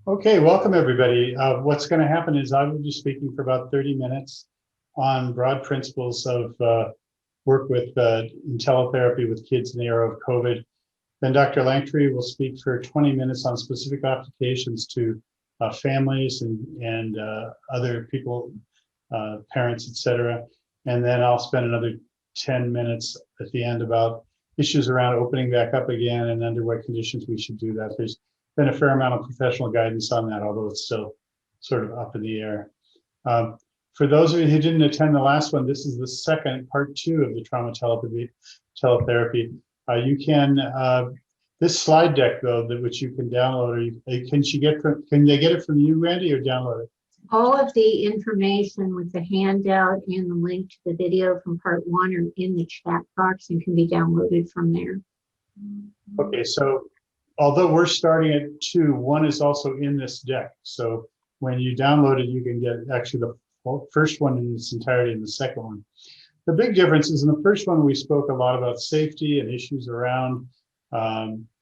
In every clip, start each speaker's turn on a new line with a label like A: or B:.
A: Okay, welcome everybody. What's going to happen is I will be speaking for about 30 minutes on broad principles of work with in teletherapy with kids in the era of COVID. Then Dr. Lanktree will speak for 20 minutes on specific applications to families and other people, parents, etc. And then I'll spend another 10 minutes at the end about issues around opening back up again and under what conditions we should do that. There's been a fair amount of professional guidance on that, although it's still sort of up in the air. For those of you who didn't attend the last one, this is the second part 2 of the trauma teletherapy. You can this slide deck though, which you can download, can they get it from you, Randy, or download it?
B: All of the information with the handout and the link to the video from part 1 are in the chat box and can be downloaded from there.
A: Okay, so although we're starting at 2, 1 is also in this deck. So when you download it, you can get actually the first one in its entirety and the second one. The big difference is in the first one, we spoke a lot about safety and issues around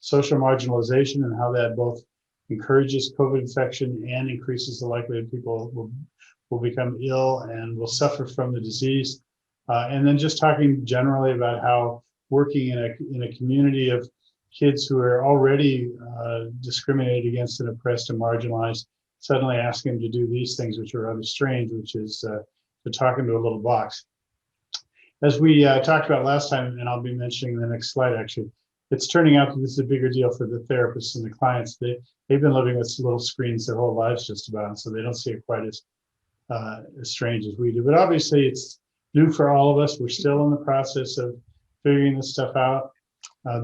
A: social marginalization and how that both encourages COVID infection and increases the likelihood people will become ill and will suffer from the disease. And then just talking generally about how working in a community of kids who are already discriminated against and oppressed and marginalized, suddenly asking them to do these things, which are rather strange, which is to talk into a little box. As we talked about last time, and I'll be mentioning in the next slide actually, it's turning out that this is a bigger deal for the therapists and the clients. They've been living with little screens their whole lives just about, so they don't see it quite as strange as we do. But obviously it's new for all of us. We're still in the process of figuring this stuff out.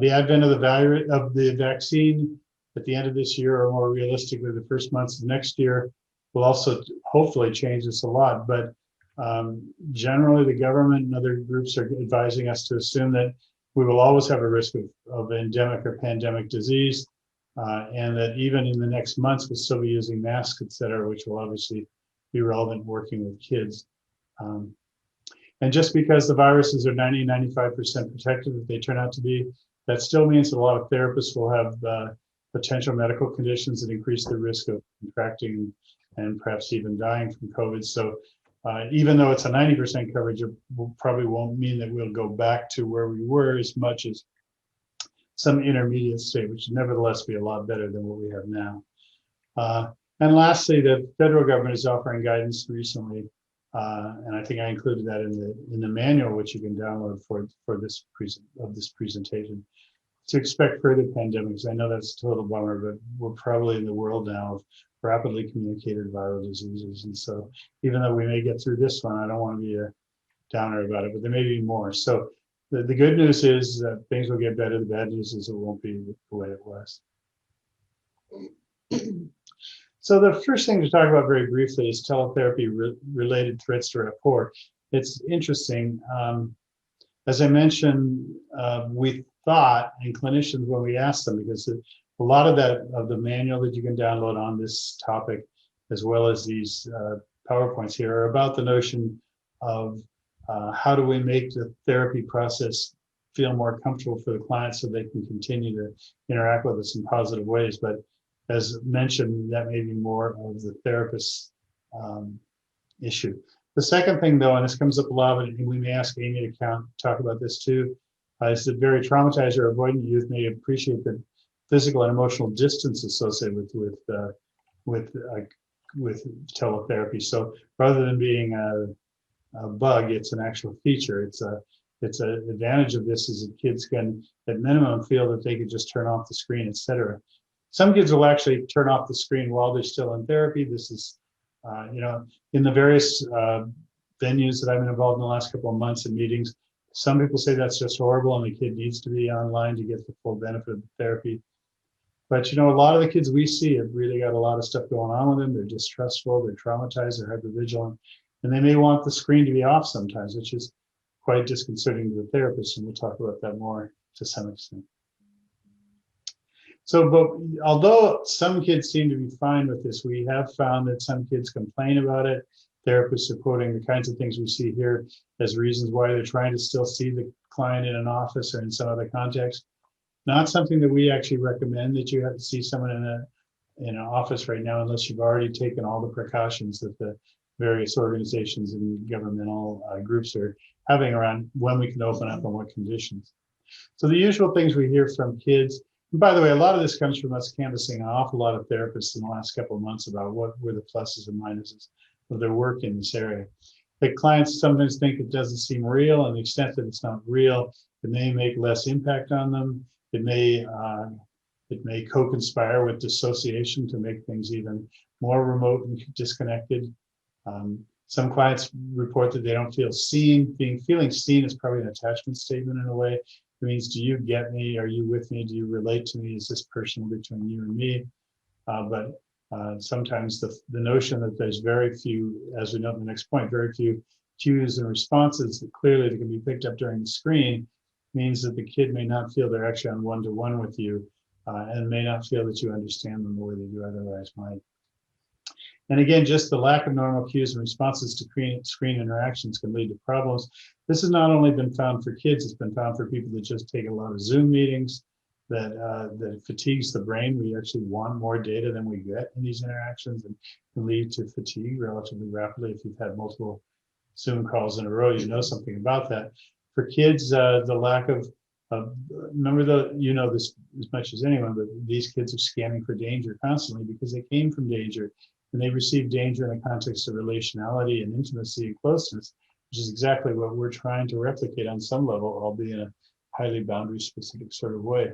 A: The advent of the vaccine at the end of this year, or more realistically, the first months of next year, will also hopefully change this a lot. But generally, the government and other groups are advising us to assume that we will always have a risk of endemic or pandemic disease, and that even in the next months, we'll still be using masks, et cetera, which will obviously be relevant working with kids. And just because the viruses are 90-95% protective, if they turn out to be, that still means that a lot of therapists will have potential medical conditions that increase the risk of contracting and perhaps even dying from COVID. So even though it's a 90% coverage, it probably won't mean that we'll go back to where we were as much as some intermediate state, which would nevertheless be a lot better than what we have now. And lastly, the federal government is offering guidance recently, and I think I included that in the manual, which you can download for this presentation, to expect further pandemics. I know that's a total bummer, but we're probably in the world now of rapidly communicated viral diseases. And so even though we may get through this one, I don't want to be a downer about it, but there may be more. So the good news is that things will get better. The bad news is it won't be the way it was. So the first thing to talk about very briefly is teletherapy related threats to rapport. It's interesting. As I mentioned, we thought, and clinicians, when we asked them, because a lot of the manual that you can download on this topic, as well as these PowerPoints here, are about the notion of how do we make the therapy process feel more comfortable for the client so they can continue to interact with us in positive ways. But as mentioned, that may be more of the therapist's issue. The second thing, though, and this comes up a lot, and we may ask Amy to talk about this too, is that very traumatized or avoidant youth may appreciate the physical and emotional distance associated with teletherapy. So rather than being a bug, it's an actual feature. It's an advantage of this is that kids can, at minimum, feel that they could just turn off the screen, etc. Some kids will actually turn off the screen while they're still in therapy. This is, in the various venues that I've been involved in the last couple of months and meetings, some people say that's just horrible and the kid needs to be online to get the full benefit of the therapy. But, a lot of the kids we see have really got a lot of stuff going on with them. They're distrustful, they're traumatized, they're hypervigilant, and they may want the screen to be off sometimes, which is quite disconcerting to the therapist, and we'll talk about that more to some extent. So, but although some kids seem to be fine with this, we have found that some kids complain about it. Therapists are quoting the kinds of things we see here as reasons why they're trying to still see the client in an office or in some other context. Not something that we actually recommend, that you have to see someone in an office right now unless you've already taken all the precautions that the various organizations and governmental groups are having around when we can open up and what conditions. So the usual things we hear from kids, and by the way, a lot of this comes from us canvassing an awful lot of therapists in the last couple of months about what were the pluses and minuses of their work in this area. The clients sometimes think it doesn't seem real, and the extent that it's not real, it may make less impact on them. It may co-conspire with dissociation to make things even more remote and disconnected. Some clients report that they don't feel seen. Feeling seen is probably an attachment statement in a way. It means, do you get me? Are you with me? Do you relate to me? Is this personal between you and me? But sometimes the notion that there's very few, as we know in the next point, very few cues and responses that clearly that can be picked up during the screen means that the kid may not feel they're actually on one-to-one with you and may not feel that you understand them the way they do otherwise might. And again, just the lack of normal cues and responses to screen interactions can lead to problems. This has not only been found for kids, it's been found for people that just take a lot of Zoom meetings, that fatigues the brain. We actually want more data than we get in these interactions and can lead to fatigue relatively rapidly. If you've had multiple Zoom calls in a row, you know something about that. For kids, the lack of remember, you know this as much as anyone, but these kids are scanning for danger constantly because they came from danger and they received danger in the context of relationality and intimacy and closeness, which is exactly what we're trying to replicate on some level, albeit in a highly boundary specific sort of way.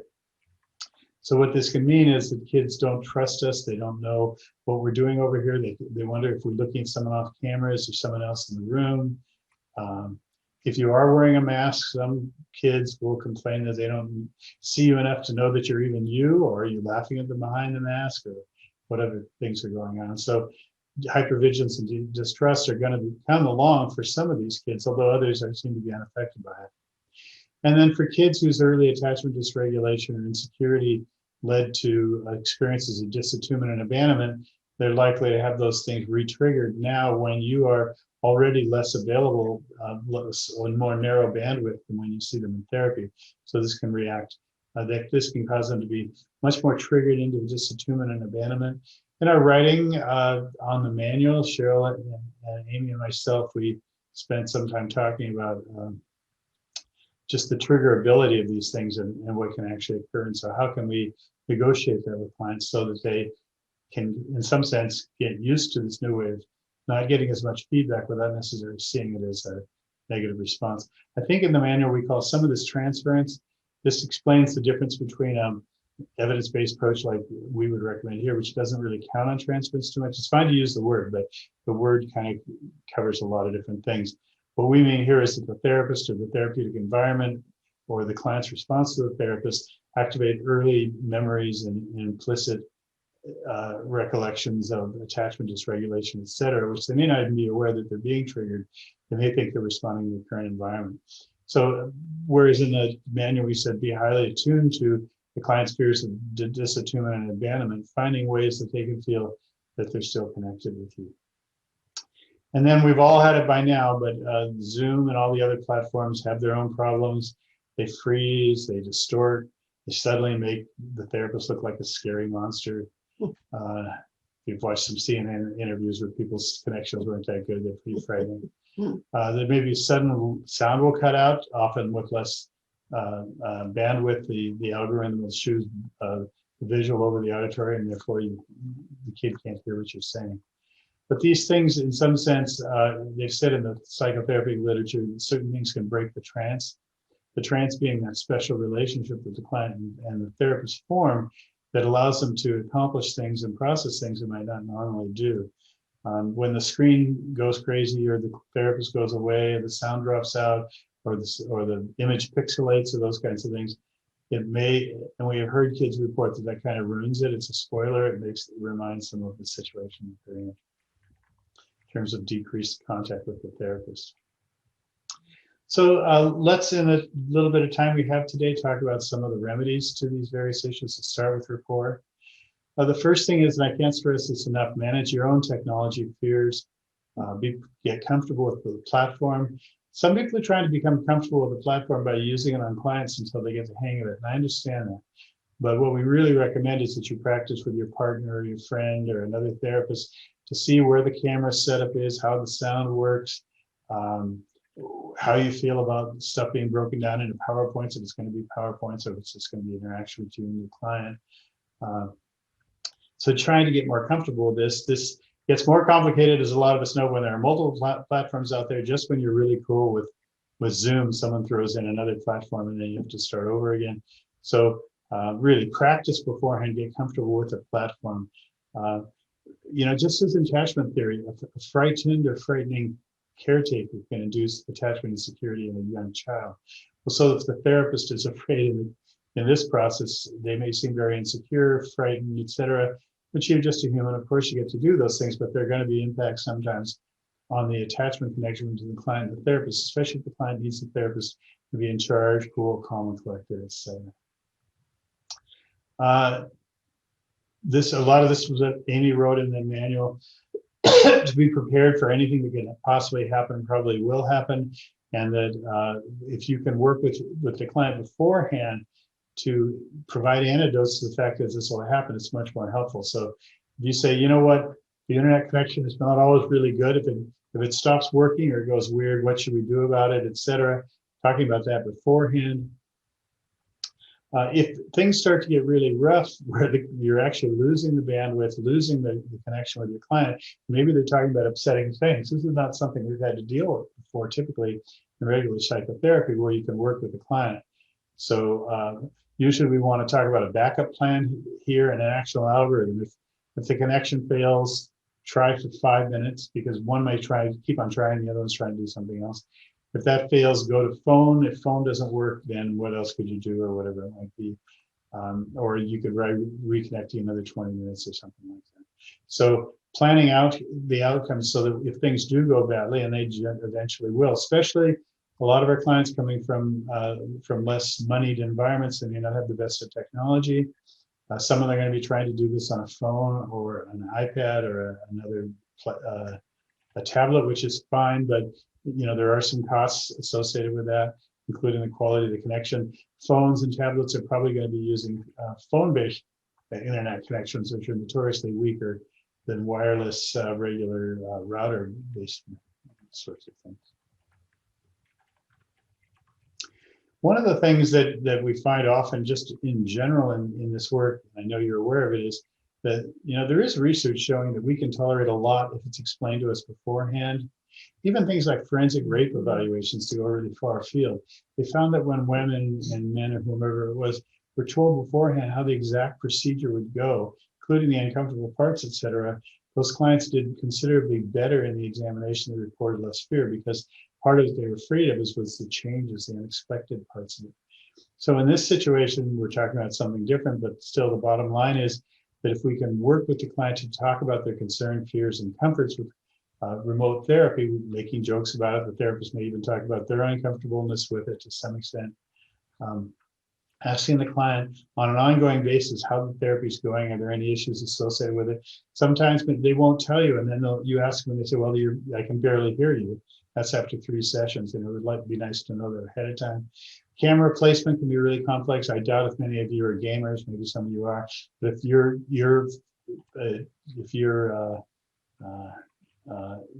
A: So what this can mean is that kids don't trust us. They don't know what we're doing over here. They wonder if we're looking at someone off camera. Is there someone else in the room? If you are wearing a mask, some kids will complain that they don't see you enough to know that you're even you, or are you laughing at them behind the mask, or whatever things are going on. So hypervigilance and distrust are going to come along for some of these kids, although others seem to be unaffected by it. And then for kids whose early attachment dysregulation and insecurity led to experiences of disattunement and abandonment, they're likely to have those things re-triggered now when you are already less available on more narrow bandwidth than when you see them in therapy. So this can react, this can cause them to be much more triggered into disattunement and abandonment. In our writing on the manual, Cheryl and Amy and myself, we spent some time talking about just the triggerability of these things and what can actually occur. And so how can we negotiate that with clients so that they can, in some sense, get used to this new way of not getting as much feedback without necessarily seeing it as a negative response. I think in the manual we call some of this transference. This explains the difference between evidence-based approach like we would recommend here, which doesn't really count on transference too much. It's fine to use the word, but the word kind of covers a lot of different things. What we mean here is that the therapist or the therapeutic environment or the client's response to the therapist activate early memories and implicit recollections of attachment dysregulation, et cetera, which they may not even be aware that they're being triggered. They may think they're responding to the current environment. So whereas in the manual we said be highly attuned to the client's fears of disattunement and abandonment, finding ways that they can feel that they're still connected with you. And then we've all had it by now, but Zoom and all the other platforms have their own problems. They freeze, they distort, they suddenly make the therapist look like a scary monster. We've watched some CNN interviews where people's connections weren't that good, they're pretty frightening. There may be sudden sound will cut out, often with less bandwidth. The algorithm will choose the visual over the auditory, and therefore the kid can't hear what you're saying. But these things, in some sense, they've said in the psychotherapy literature, that certain things can break the trance. The trance being that special relationship that the client and the therapist form that allows them to accomplish things and process things they might not normally do. When the screen goes crazy, or the therapist goes away, or the sound drops out, or the image pixelates, or those kinds of things, it may, and we have heard kids report that kind of ruins it. It's a spoiler. It reminds them of the situation that they're in terms of decreased contact with the therapist. So let's, in a little bit of time we have today, talk about some of the remedies to these various issues. Let's start with rapport. The first thing is, and I can't stress this enough, manage your own technology fears, get comfortable with the platform. Some people are trying to become comfortable with the platform by using it on clients until they get the hang of it, and I understand that. But what we really recommend is that you practice with your partner or your friend or another therapist to see where the camera setup is, how the sound works, how you feel about stuff being broken down into PowerPoints, if it's going to be PowerPoints, or if it's just going to be interaction with you and your client. So trying to get more comfortable with this. This gets more complicated, as a lot of us know, when there are multiple platforms out there. Just when you're really cool with Zoom, someone throws in another platform and then you have to start over again. So really practice beforehand, get comfortable with the platform. Just as attachment theory, a frightened or frightening caretaker can induce attachment and security in a young child. Well, so if the therapist is afraid in this process, they may seem very insecure, frightened, etc. But you're just a human. Of course, you get to do those things, but there are going to be impacts sometimes on the attachment connection to the client and the therapist, especially if the client needs the therapist to be in charge, cool, calm, and collected, etc. A lot of this was what Amy wrote in the manual. To be prepared for anything that can possibly happen, probably will happen, and that if you can work with the client beforehand to provide antidotes to the fact that this will happen, it's much more helpful. So if you say, you know what, the internet connection is not always really good. If it stops working or it goes weird, what should we do about it, etc. Talking about that beforehand. If things start to get really rough, where you're actually losing the bandwidth, losing the connection with your client, maybe they're talking about upsetting things. This is not something we've had to deal with before, typically in regular psychotherapy, where you can work with the client. So usually we want to talk about a backup plan here and an actual algorithm. If the connection fails, try for 5 minutes, because one may keep on trying, the other one's trying to do something else. If that fails, go to phone. If phone doesn't work, then what else could you do, or whatever it might be. Or you could reconnect in another 20 minutes or something like that. So planning out the outcomes so that if things do go badly, and they eventually will, especially a lot of our clients coming from less moneyed environments, they may not have the best of technology. Some of them are going to be trying to do this on a phone or an iPad or a tablet, which is fine, but there are some costs associated with that, including the quality of the connection. Phones and tablets are probably going to be using phone-based internet connections, which are notoriously weaker than wireless regular router-based sorts of things. One of the things that we find often, just in general in this work, I know you're aware of it, is that there is research showing that we can tolerate a lot if it's explained to us beforehand. Even things like forensic rape evaluations, to go really far afield, they found that when women and men or whomever it was were told beforehand how the exact procedure would go, including the uncomfortable parts, etc., those clients did considerably better in the examination. They reported less fear, because part of what they were afraid of was the changes, the unexpected parts of it. So in this situation, we're talking about something different, but still the bottom line is that if we can work with the client to talk about their concern, fears, and comforts with remote therapy, making jokes about it, the therapist may even talk about their uncomfortableness with it to some extent. Asking the client on an ongoing basis how the therapy is going, are there any issues associated with it? Sometimes they won't tell you, and then you ask them and they say, well, I can barely hear you. That's after 3 sessions, and it would be nice to know that ahead of time. Camera placement can be really complex. I doubt if many of you are gamers, maybe some of you are, but if your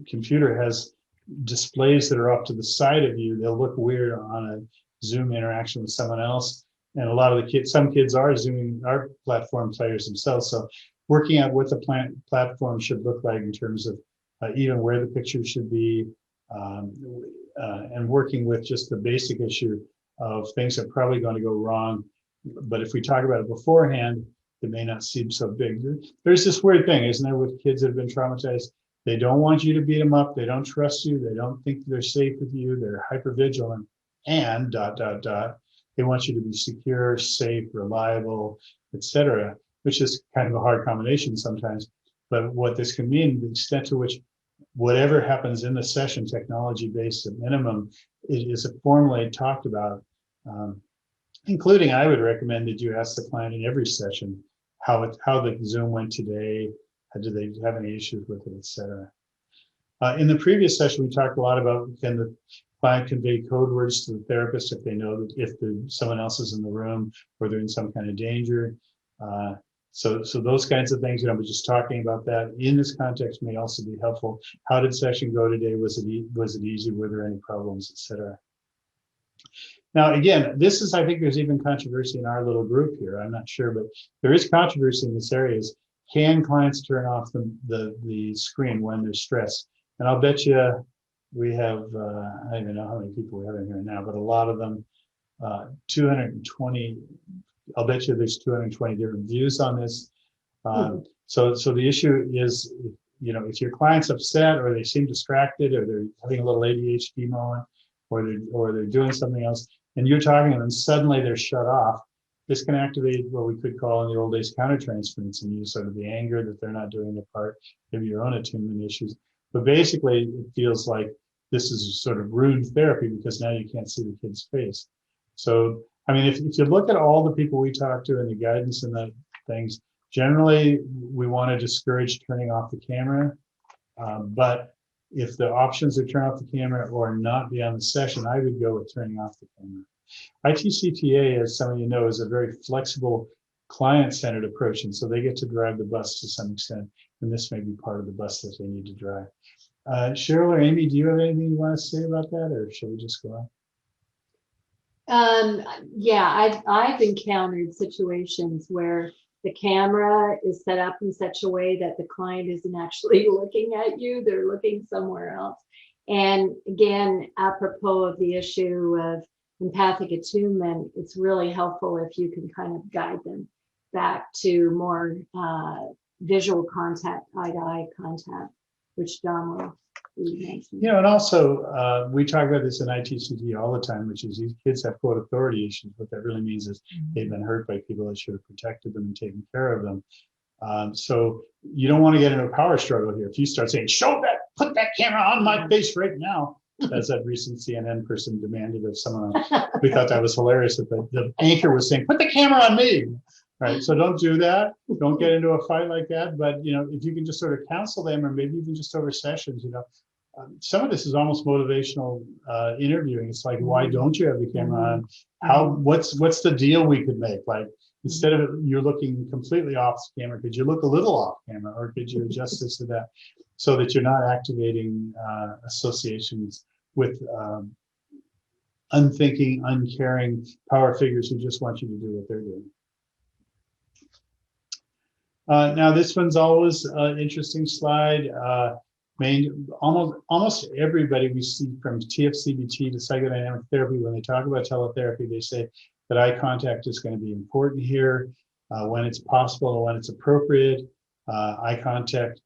A: computer has displays that are off to the side of you, they'll look weird on a Zoom interaction with someone else. And a lot of the kids, some kids are platform players themselves. So working out what the platform should look like in terms of even where the picture should be, and working with just the basic issue of things that are probably going to go wrong. But if we talk about it beforehand, it may not seem so big. There's this weird thing, isn't there, with kids that have been traumatized? They don't want you to beat them up. They don't trust you. They don't think they're safe with you. They're hypervigilant, and ... They want you to be secure, safe, reliable, etc., which is kind of a hard combination sometimes. But what this can mean, the extent to which whatever happens in the session, technology-based at minimum, is formally talked about, including I would recommend that you ask the client in every session how the Zoom went today, do they have any issues with it, etc. In the previous session, we talked a lot about Client convey code words to the therapist if they know that if someone else is in the room or they're in some kind of danger. So those kinds of things, but just talking about that in this context may also be helpful. How did session go today? Was it easy? Were there any problems, etc.? Now, again, I think there's even controversy in our little group here. I'm not sure, but there is controversy in this area. Can clients turn off the screen when they're stressed? And I'll bet you we have, I don't even know how many people we have in here now, but a lot of them, 220, I'll bet you there's 220 different views on this. So the issue is, if your client's upset or they seem distracted or they're having a little ADHD moment or they're doing something else and you're talking to them, suddenly they're shut off. This can activate what we could call in the old days countertransference and use sort of the anger that they're not doing their part, maybe your own attunement issues. But basically, it feels like this is sort of ruined therapy because now you can't see the kid's face. So, I mean, if you look at all the people we talk to and the guidance and the things, generally, we want to discourage turning off the camera. But if the options are turn off the camera or not be on the session, I would go with turning off the camera. ITCTA, as some of you know, is a very flexible client-centered approach, and so they get to drive the bus to some extent, and this may be part of the bus that they need to drive. Cheryl or Amy, do you have anything you want to say about that, or should we just go on?
C: Yeah, I've encountered situations where the camera is set up in such a way that the client isn't actually looking at you, they're looking somewhere else. And again, apropos of the issue of empathic attunement, it's really helpful if you can kind of guide them back to more visual contact, eye-to-eye contact, which Don will be mentioning.
A: And also we talk about this in ITCT all the time, which is these kids have quote authority issues. What that really means is they've been hurt by people that should have protected them and taken care of them. So you don't want to get into a power struggle here. If you start saying, put that camera on my face right now, as that recent CNN person demanded of someone else. We thought that was hilarious that the anchor was saying, put the camera on me. Right. So don't do that. Don't get into a fight like that. But, if you can just sort of counsel them or maybe even just over sessions, some of this is almost motivational interviewing. It's like, why don't you have the camera on? What's the deal we could make? Like, instead of you're looking completely off camera, could you look a little off camera or could you adjust this or that so that you're not activating associations with unthinking, uncaring power figures who just want you to do what they're doing. Now, this one's always an interesting slide. Almost everybody we see from TFCBT to psychodynamic therapy, when they talk about teletherapy, they say that eye contact is going to be important here when it's possible and when it's appropriate. Eye contact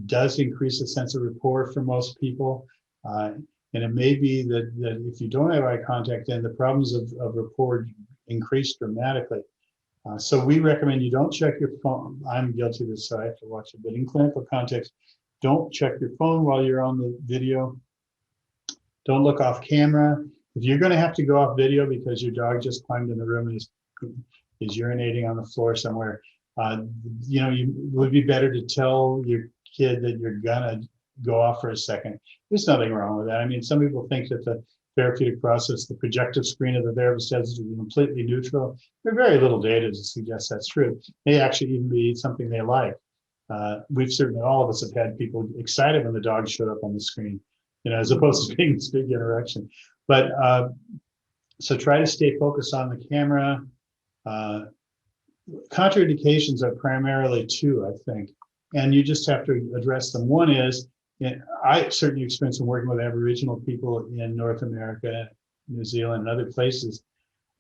A: does increase a sense of rapport for most people. And it may be that if you don't have eye contact, then the problems of rapport increase dramatically. So we recommend you don't check your phone. I'm guilty of this, so I have to watch it. But in clinical context, don't check your phone while you're on the video. Don't look off camera. If you're going to have to go off video because your dog just climbed in the room and is urinating on the floor somewhere, it would be better to tell your kid that you're going to go off for a second. There's nothing wrong with that. I mean, some people think that the therapeutic process, the projective screen of the therapist has to be completely neutral. There's very little data to suggest that's true. It may actually even be something they like. We've certainly, all of us have had people excited when the dog showed up on the screen, as opposed to being this big interaction. But so try to stay focused on the camera. Contraindications are primarily two, I think, and you just have to address them. One is, I certainly experienced in working with Aboriginal people in North America, New Zealand, and other places.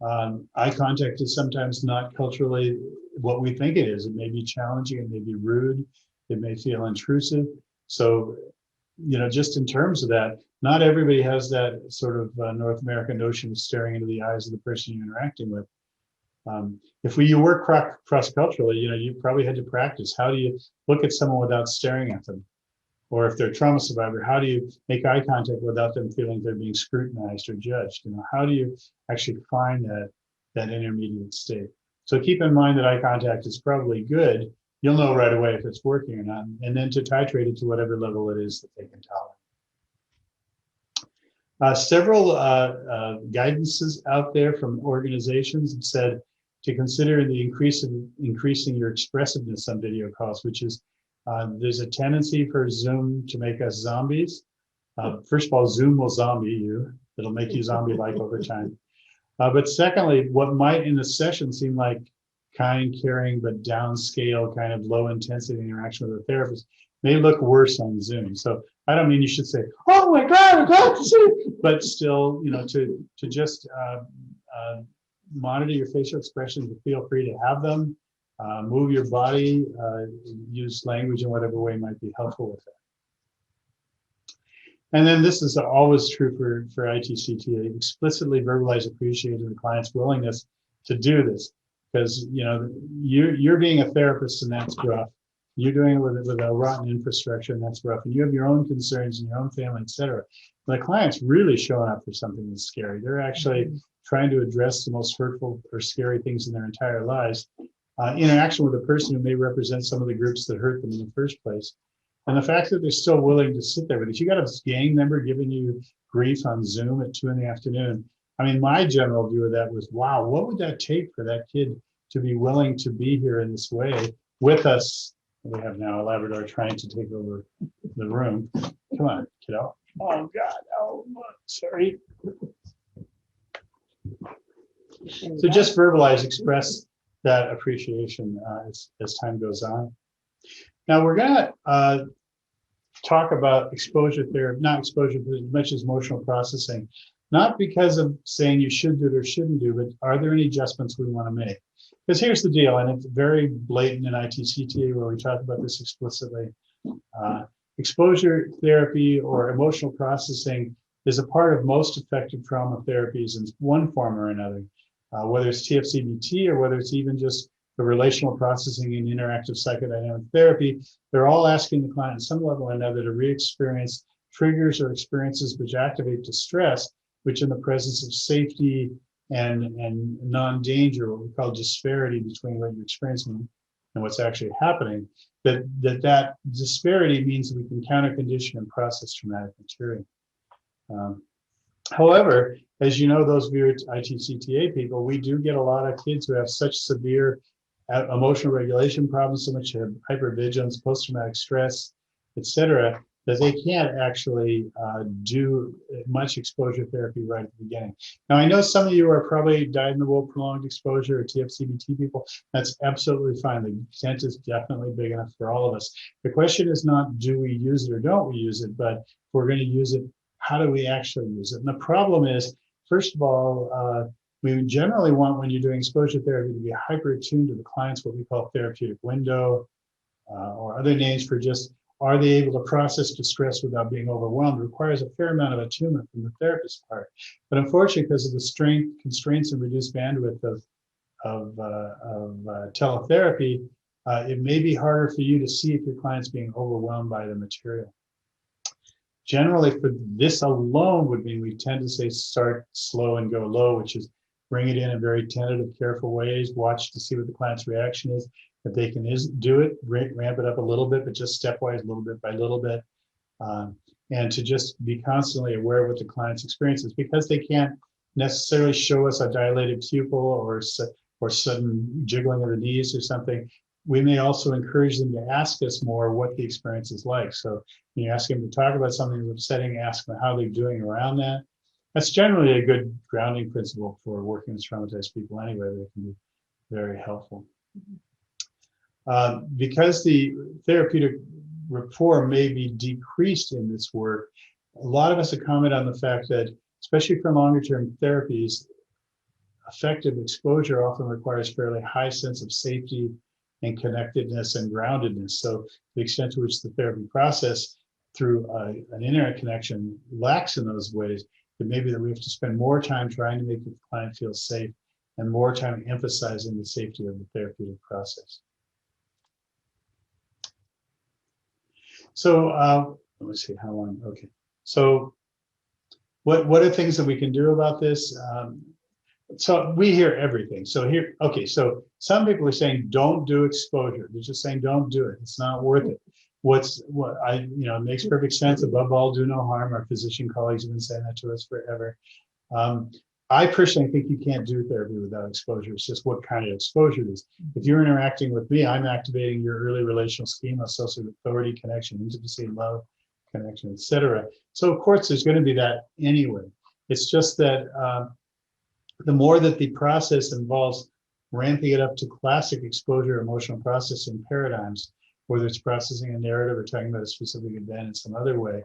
A: Eye contact is sometimes not culturally what we think it is. It may be challenging, it may be rude, it may feel intrusive. So, just in terms of that, not everybody has that sort of North American notion of staring into the eyes of the person you're interacting with. If you work cross-culturally, you probably had to practice. How do you look at someone without staring at them? Or if they're a trauma survivor, how do you make eye contact without them feeling they're being scrutinized or judged? How do you actually find that intermediate state? So keep in mind that eye contact is probably good. You'll know right away if it's working or not, and then to titrate it to whatever level it is that they can Several guidances out there from organizations have said to consider the increasing your expressiveness on video calls, which is there's a tendency for Zoom to make us zombies. First of all, Zoom will zombie you. It'll make you zombie-like over time. But secondly, what might in a session seem like kind, caring, but downscale kind of low intensity interaction with a therapist may look worse on Zoom. So I don't mean you should say, "Oh my God, I got to see," but still, to just monitor your facial expressions. Feel free to have them. Move your body. Use language in whatever way might be helpful with that. And then this is always true for ITCTA. Explicitly verbalize appreciation of the client's willingness to do this, because you're being a therapist and that's rough. You're doing it with a rotten infrastructure and that's rough. And you have your own concerns and your own family, et cetera. The client's really showing up for something that's scary. They're actually trying to address the most hurtful or scary things in their entire lives. Interaction with a person who may represent some of the groups that hurt them in the first place. And the fact that they're still willing to sit there with you. You got a gang member giving you grief on Zoom at 2 p.m. I mean, my general view of that was, wow, what would that take for that kid to be willing to be here in this way with us? We have now a Labrador trying to take over the room. Come on, kiddo. Oh, God. Oh, sorry. So just verbalize, express that appreciation as time goes on. Now we're going to talk about exposure therapy, not exposure, but as much as emotional processing, not because of saying you should do it or shouldn't do, but are there any adjustments we want to make? Because here's the deal, and it's very blatant in ITCTA where we talk about this explicitly. Exposure therapy or emotional processing is a part of most effective trauma therapies in one form or another, whether it's TFCBT or whether it's even just the relational processing and interactive psychodynamic therapy. They're all asking the client at some level or another to re-experience triggers or experiences which activate distress, which in the presence of safety and non-danger, what we call disparity between what you're experiencing and what's actually happening, that disparity means that we can counter condition and process traumatic material. However, as you know, those of you ITCTA people, we do get a lot of kids who have such severe emotional regulation problems, so much hypervigilance, post-traumatic stress, et cetera, that they can't actually do much exposure therapy right at the beginning. Now, I know some of you are probably dyed-in-the-wool prolonged exposure or TFCBT people. That's absolutely fine. The intent is definitely big enough for all of us. The question is not, do we use it or don't we use it, but if we're going to use it, how do we actually use it? And the problem is, first of all, we generally want, when you're doing exposure therapy, to be hyper attuned to the client's what we call therapeutic window, or other names for just, are they able to process distress without being overwhelmed? It requires a fair amount of attunement from the therapist's part. But unfortunately, because of the constraints and reduced bandwidth of teletherapy, it may be harder for you to see if your client's being overwhelmed by the material. Generally, for this alone would mean we tend to say start slow and go low, which is bring it in very tentative, careful ways, watch to see what the client's reaction is. If they can do it, ramp it up a little bit, but just stepwise, little bit by little bit. And to just be constantly aware of what the client's experience is, because they can't necessarily show us a dilated pupil or sudden jiggling of the knees or something. We may also encourage them to ask us more what the experience is like. So when you ask them to talk about something that's upsetting, ask them how they're doing around that. That's generally a good grounding principle for working with traumatized people anyway. That can be very helpful. Because the therapeutic rapport may be decreased in this work, a lot of us have commented on the fact that, especially for longer term therapies, effective exposure often requires fairly high sense of safety and connectedness and groundedness. So the extent to which the therapy process through an internet connection lacks in those ways, it may be that we have to spend more time trying to make the client feel safe and more time emphasizing the safety of the therapeutic process. So let me see how long. Okay. So what are things that we can do about this? So we hear everything. So here, okay, so some people are saying don't do exposure. They're just saying don't do it. It's not worth it. it makes perfect sense. Above all, do no harm. Our physician colleagues have been saying that to us forever. I personally think you can't do therapy without exposure. It's just what kind of exposure it is. If you're interacting with me, I'm activating your early relational schema associated with authority, connection, intimacy, love, connection, etc. So of course, there's going to be that anyway. It's just that the more that the process involves ramping it up to classic exposure emotional processing paradigms, whether it's processing a narrative or talking about a specific event in some other way,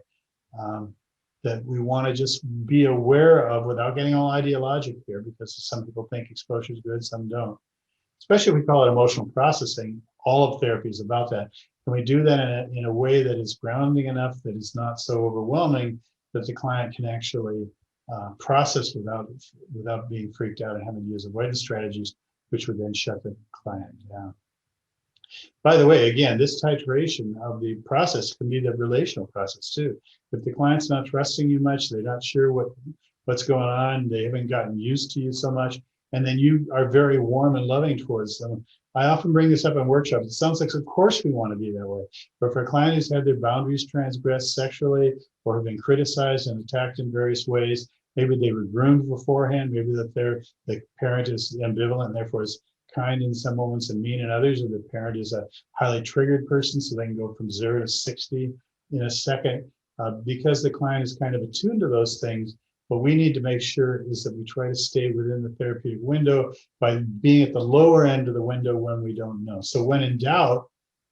A: that we want to just be aware of without getting all ideologic here, because some people think exposure is good, some don't. Especially if we call it emotional processing, all of therapy is about that. Can we do that in a way that is grounding enough, that is not so overwhelming, that the client can actually process without being freaked out and having to use avoidance strategies, which would then shut the client down. By the way, again, this titration of the process can be the relational process too. If the client's not trusting you much, they're not sure what's going on, they haven't gotten used to you so much, and then you are very warm and loving towards them. I often bring this up in workshops. It sounds like, of course we want to be that way. But for a client who's had their boundaries transgressed sexually or have been criticized and attacked in various ways, maybe they were groomed beforehand, maybe that the parent is ambivalent and therefore is kind in some moments and mean in others, or the parent is a highly triggered person, so they can go from 0 to 60 in a second, because the client is kind of attuned to those things. What we need to make sure is that we try to stay within the therapeutic window by being at the lower end of the window when we don't know. So when in doubt,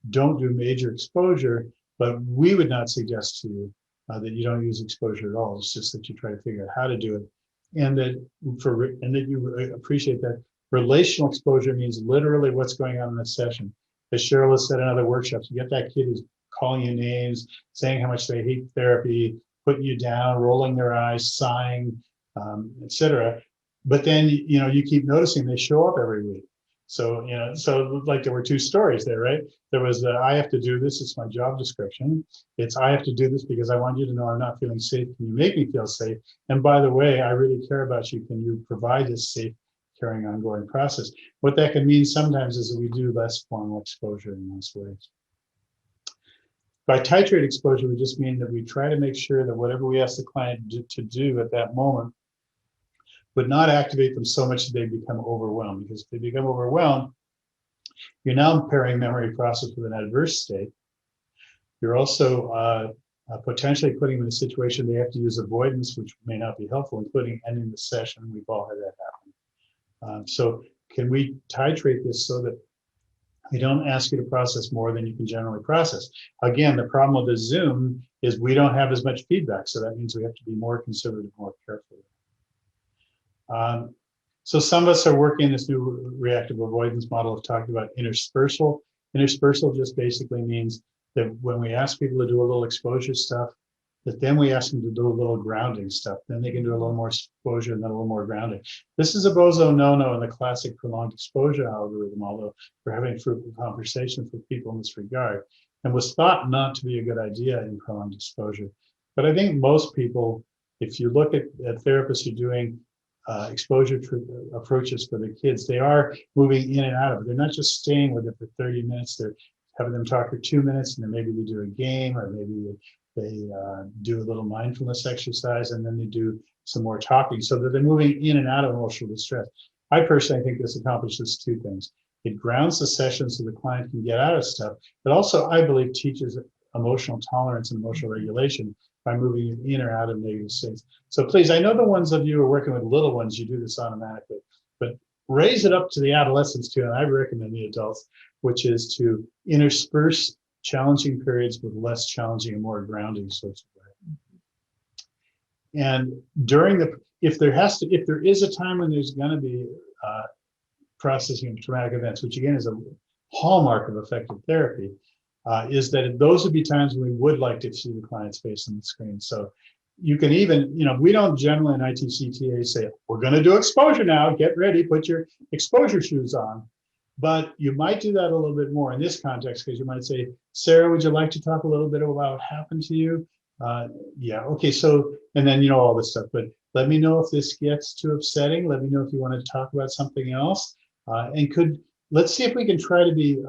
A: don't do major exposure, but we would not suggest to you that you don't use exposure at all. It's just that you try to figure out how to do it, and that you appreciate that relational exposure means literally what's going on in the session. As Cheryl has said in other workshops, you get that kid who's calling you names, saying how much they hate therapy, putting you down, rolling their eyes, sighing, etc. But then, you keep noticing they show up every week. So, so like there were two stories there, right? There was I have to do this, it's my job description. It's I have to do this because I want you to know I'm not feeling safe. Can you make me feel safe? And by the way, I really care about you. Can you provide this safe, caring, ongoing process? What that can mean sometimes is that we do less formal exposure in those ways. By titrate exposure, we just mean that we try to make sure that whatever we ask the client to do at that moment would not activate them so much that they become overwhelmed. Because if they become overwhelmed, you're now pairing memory process with an adverse state. You're also potentially putting them in a situation they have to use avoidance, which may not be helpful, including ending the session. We've all had that happen. So can we titrate this so that we don't ask you to process more than you can generally process? Again, the problem with the Zoom is we don't have as much feedback, so that means we have to be more conservative, more careful. So some of us are working this new reactive avoidance model of talking about interspersal. Interspersal just basically means that when we ask people to do a little exposure stuff, that then we ask them to do a little grounding stuff. Then they can do a little more exposure and then a little more grounding. This is a bozo no-no in the classic prolonged exposure algorithm, although we're having fruitful conversations with people in this regard, and was thought not to be a good idea in prolonged exposure. But I think most people, if you look at therapists who are doing exposure approaches for the kids, they are moving in and out of it. They're not just staying with it for 30 minutes. They're having them talk for 2 minutes, and then maybe they do a game, or maybe they do a little mindfulness exercise, and then they do some more talking, so that they're moving in and out of emotional distress. I personally think this accomplishes two things. It grounds the session so the client can get out of stuff, but also I believe teaches emotional tolerance and emotional regulation by moving in or out of negative states. So please, I know the ones of you who are working with little ones, you do this automatically, but raise it up to the adolescents too, and I recommend the adults, which is to intersperse challenging periods with less challenging and more grounding sorts of way. And during if there is a time when there's going to be processing of traumatic events, which again is a hallmark of effective therapy, is that those would be times when we would like to see the client's face on the screen. So you can even, we don't generally in ITCTA say, we're going to do exposure now, get ready, put your exposure shoes on. But you might do that a little bit more in this context, because you might say, Sarah, would you like to talk a little bit about what happened to you? Yeah, okay, so, and then all this stuff, but let me know if this gets too upsetting. Let me know if you want to talk about something else. And could let's see if we can try to be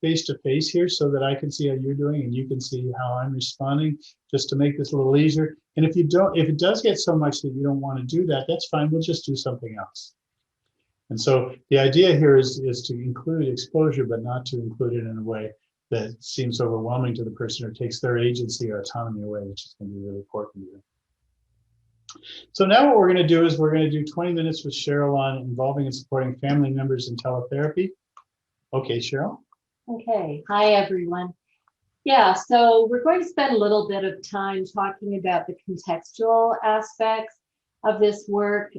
A: face to face here so that I can see how you're doing and you can see how I'm responding, just to make this a little easier. And if it does get so much that you don't want to do that, that's fine. We'll just do something else. And so the idea here is to include exposure, but not to include it in a way that seems overwhelming to the person or takes their agency or autonomy away, which is going to be really important here. So now what we're going to do is we're going to do 20 minutes with Cheryl on involving and supporting family members in teletherapy. Okay, Cheryl.
C: Okay, hi everyone. Yeah, so we're going to spend a little bit of time talking about the contextual aspects of this work.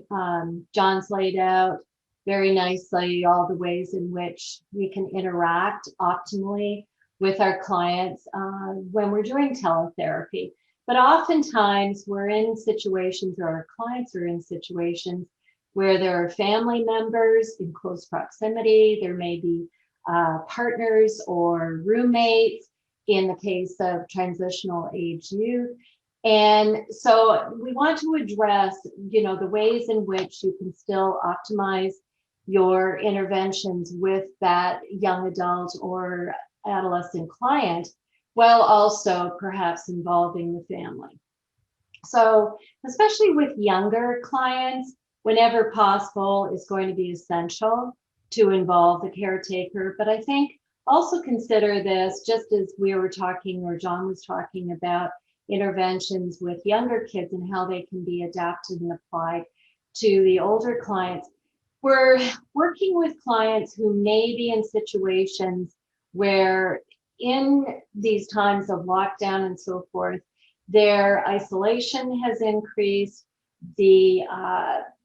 C: John's laid out very nicely all the ways in which we can interact optimally with our clients when we're doing teletherapy. But oftentimes we're in situations, or our clients are in situations where there are family members in close proximity. There may be partners or roommates in the case of transitional age youth. And so we want to address, the ways in which you can still optimize your interventions with that young adult or adolescent client, while also perhaps involving the family. So especially with younger clients, whenever possible, is going to be essential to involve the caretaker. But I think also consider this, just as we were talking, or John was talking about interventions with younger kids and how they can be adapted and applied to the older clients. We're working with clients who may be in situations where in these times of lockdown and so forth, their isolation has increased, the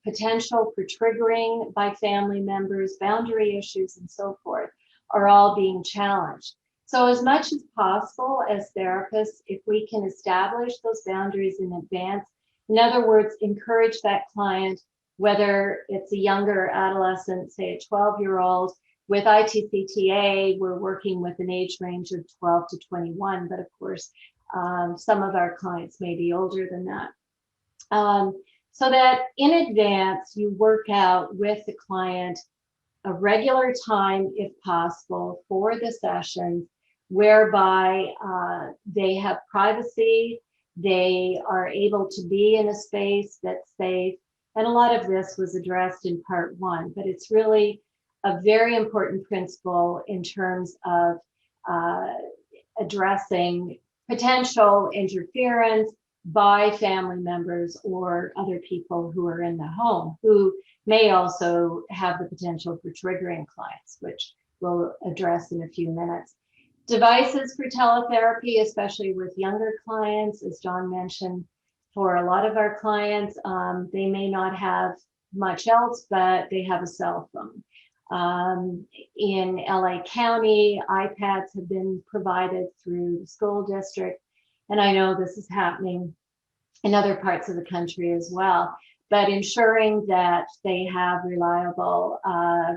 C: potential for triggering by family members, boundary issues, and so forth are all being challenged. So as much as possible as therapists, if we can establish those boundaries in advance, in other words, encourage that client, whether it's a younger adolescent, say a 12-year-old, with ITCTA, we're working with an age range of 12 to 21, but of course, some of our clients may be older than that. So that in advance, you work out with the client a regular time, if possible, for the sessions, whereby they have privacy, they are able to be in a space that's safe. And a lot of this was addressed in part one, but it's really a very important principle in terms of addressing potential interference by family members or other people who are in the home, who may also have the potential for triggering clients, which we'll address in a few minutes. Devices for teletherapy, especially with younger clients, as John mentioned, for a lot of our clients, they may not have much else, but they have a cell phone. In LA County, iPads have been provided through the school district, and I know this is happening in other parts of the country as well, but ensuring that they have reliable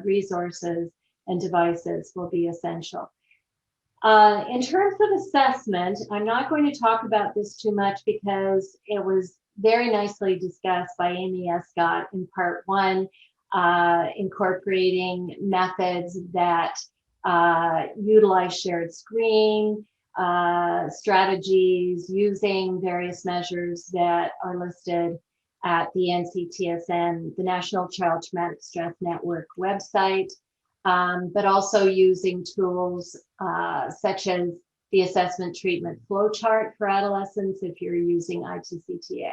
C: resources and devices will be essential. In terms of assessment, I'm not going to talk about this too much because it was very nicely discussed by Amy Escott in part one, incorporating methods that utilize shared screen, strategies, using various measures that are listed at the NCTSN, the National Child Traumatic Stress Network website, but also using tools such as the assessment treatment flowchart for adolescents if you're using ITCTA.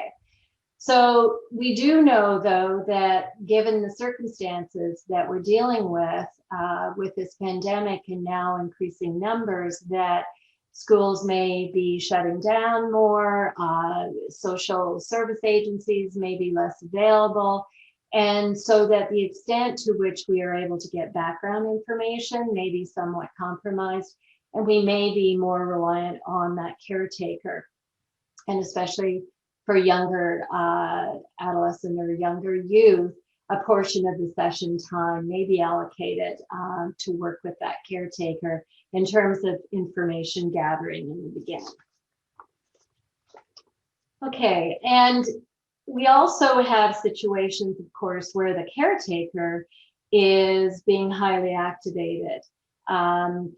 C: So we do know, though, that given the circumstances that we're dealing with this pandemic and now increasing numbers, that schools may be shutting down more, social service agencies may be less available, and so that the extent to which we are able to get background information may be somewhat compromised, and we may be more reliant on that caretaker, and especially for younger adolescent or younger youth, a portion of the session time may be allocated to work with that caretaker in terms of information gathering in the beginning. Okay, and we also have situations, of course, where the caretaker is being highly activated.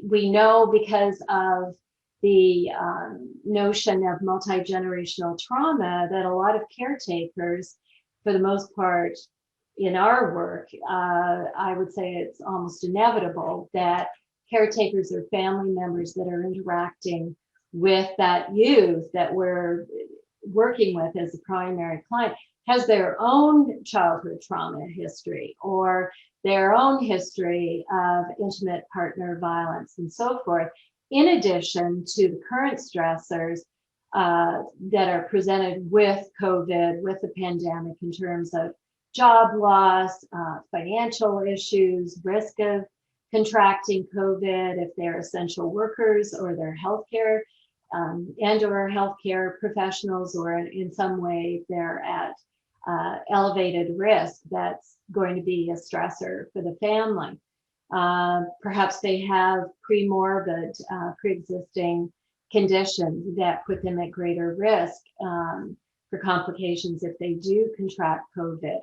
C: We know because of the notion of multi-generational trauma that a lot of caretakers, for the most part, in our work, I would say it's almost inevitable that caretakers or family members that are interacting with that youth that we're working with as a primary client has their own childhood trauma history or their own history of intimate partner violence and so forth, in addition to the current stressors that are presented with COVID, with the pandemic, in terms of job loss, financial issues, risk of contracting COVID if they're essential workers or they're healthcare and or healthcare professionals, or in some way they're at elevated risk. That's going to be a stressor for the family. Perhaps they have pre-morbid, pre-existing conditions that put them at greater risk for complications if they do contract COVID.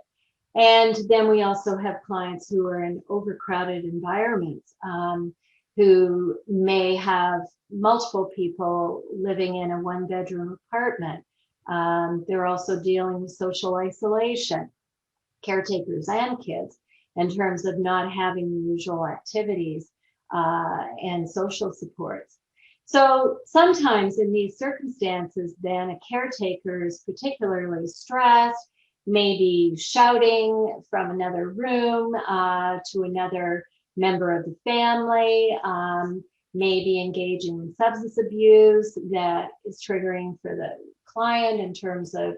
C: And then we also have clients who are in overcrowded environments, who may have multiple people living in a one-bedroom apartment. They're also dealing with social isolation, caretakers and kids, in terms of not having the usual activities and social supports. So sometimes in these circumstances, then a caretaker is particularly stressed, maybe shouting from another room to another member of the family, maybe engaging in substance abuse that is triggering for the client in terms of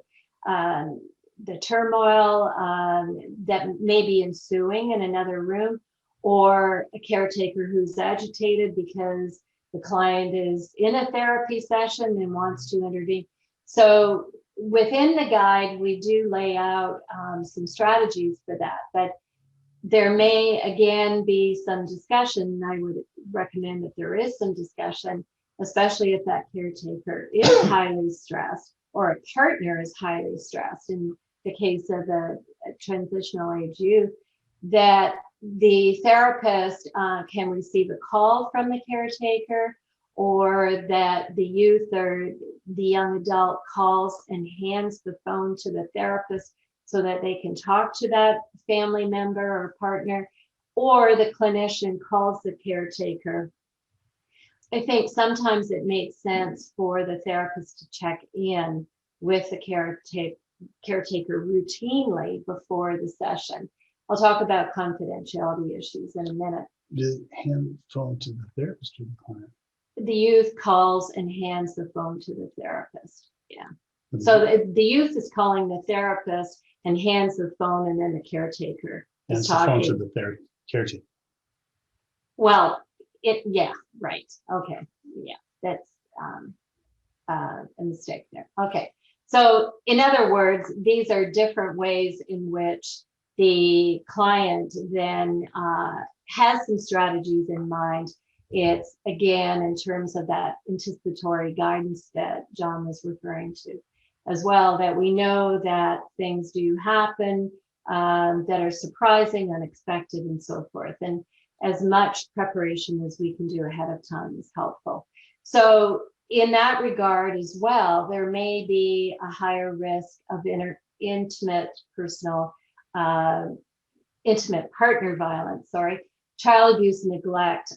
C: the turmoil that may be ensuing in another room, or a caretaker who's agitated because the client is in a therapy session and wants to intervene. So within the guide, we do lay out some strategies for that, but there may again be some discussion. I would recommend that there is some discussion, especially if that caretaker is highly stressed or a partner is highly stressed. In the case of a transitional age youth, that the therapist can receive a call from the caretaker, or that the youth or the young adult calls and hands the phone to the therapist so that they can talk to that family member or partner, or the clinician calls the caretaker. I think sometimes it makes sense for the therapist to check in with the caretaker routinely before the session. I'll talk about confidentiality issues in a minute.
A: Just hand the phone to the therapist or the client?
C: The youth calls and hands the phone to the therapist. Yeah. So the youth is calling the therapist and hands the phone, and then the caretaker is talking.
A: Hands the phone to the caretaker.
C: Well, yeah, right. Okay. Yeah, that's a mistake there. Okay. So in other words, these are different ways in which the client then has some strategies in mind. It's again, in terms of that anticipatory guidance that John was referring to as well, that we know that things do happen that are surprising, unexpected, and so forth. And as much preparation as we can do ahead of time is helpful. So in that regard as well, there may be a higher risk of intimate partner violence, child abuse and neglect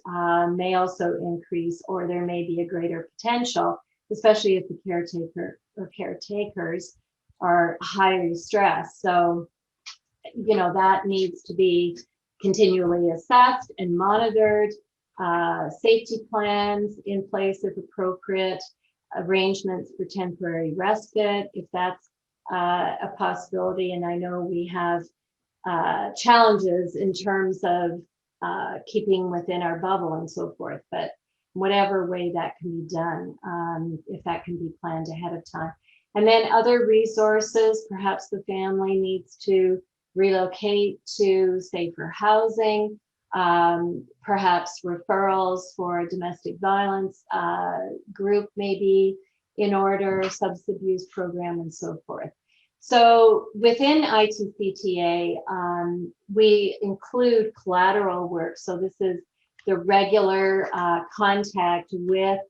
C: may also increase, or there may be a greater potential, especially if the caretaker or caretakers are highly stressed. So, that needs to be continually assessed and monitored, safety plans in place if appropriate, arrangements for temporary respite if that's a possibility. And I know we have challenges in terms of keeping within our bubble and so forth, but whatever way that can be done, if that can be planned ahead of time. And then other resources, perhaps the family needs to relocate to safer housing, perhaps referrals for a domestic violence group may be in order, substance abuse program, and so forth. So within ITCTA, we include collateral work. So this is the regular contact with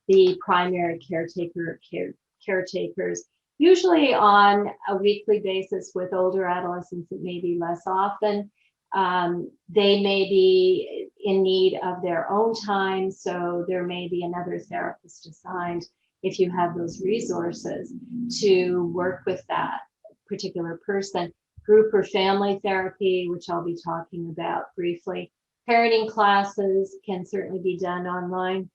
C: the primary caretakers, usually on a weekly basis. With older adolescents, it may be less often. They may be in need of their own time, so there may be another therapist assigned if you have those resources to work with that particular person. Group or family therapy, which I'll be talking about briefly. Parenting classes can certainly be done online.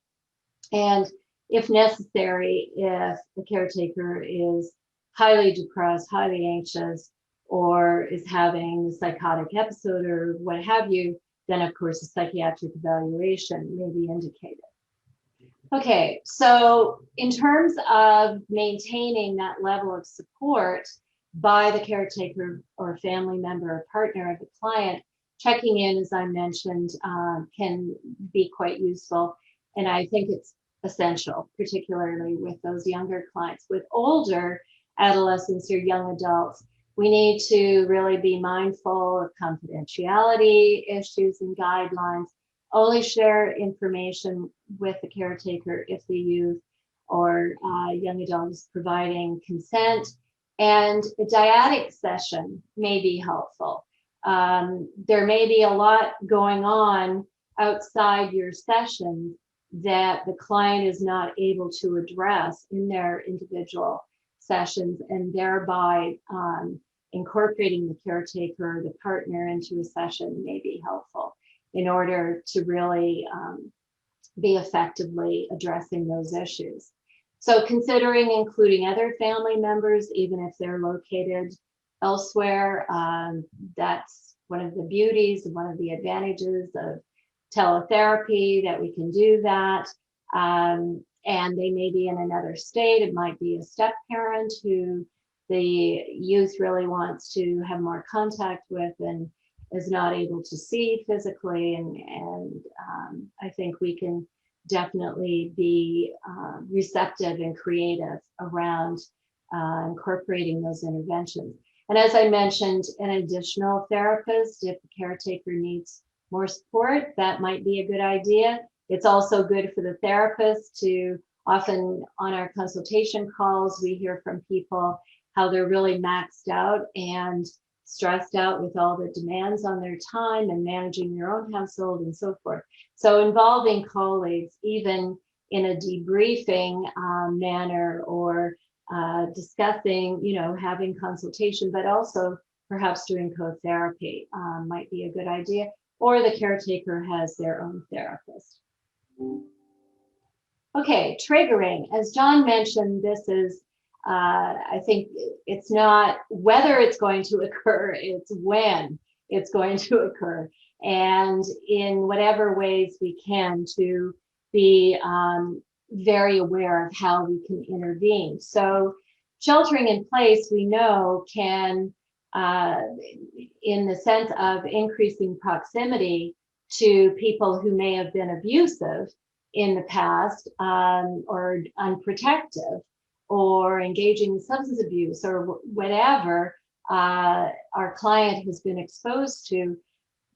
C: And if necessary, if the caretaker is highly depressed, highly anxious, or is having a psychotic episode or what have you, then of course a psychiatric evaluation may be indicated. Okay, so in terms of maintaining that level of support by the caretaker or family member or partner of the client, checking in, as I mentioned, can be quite useful. And I think it's essential, particularly with those younger clients. With older adolescents or young adults, we need to really be mindful of confidentiality issues and guidelines. Only share information with the caretaker if the youth or young adult is providing consent. And a dyadic session may be helpful. There may be a lot going on outside your session that the client is not able to address in their individual sessions, and thereby incorporating the caretaker or the partner into a session may be helpful in order to really be effectively addressing those issues. So considering including other family members, even if they're located elsewhere, that's one of the beauties and one of the advantages of teletherapy, that we can do that. And they may be in another state. It might be a step parent who the youth really wants to have more contact with and is not able to see physically. And I think we can definitely be receptive and creative around incorporating those interventions. And as I mentioned, an additional therapist, if the caretaker needs more support, that might be a good idea. It's also good for the therapist to, often on our consultation calls, we hear from people how they're really maxed out and stressed out with all the demands on their time and managing their own household and so forth. So involving colleagues, even in a debriefing manner, or discussing, having consultation, but also perhaps doing co-therapy might be a good idea, or the caretaker has their own therapist. Okay, triggering. As John mentioned, this is, I think it's not whether it's going to occur, it's when it's going to occur. And in whatever ways we can to be very aware of how we can intervene. So sheltering in place, we know, can, in the sense of increasing proximity to people who may have been abusive in the past, or unprotective, or engaging in substance abuse, or whatever our client has been exposed to,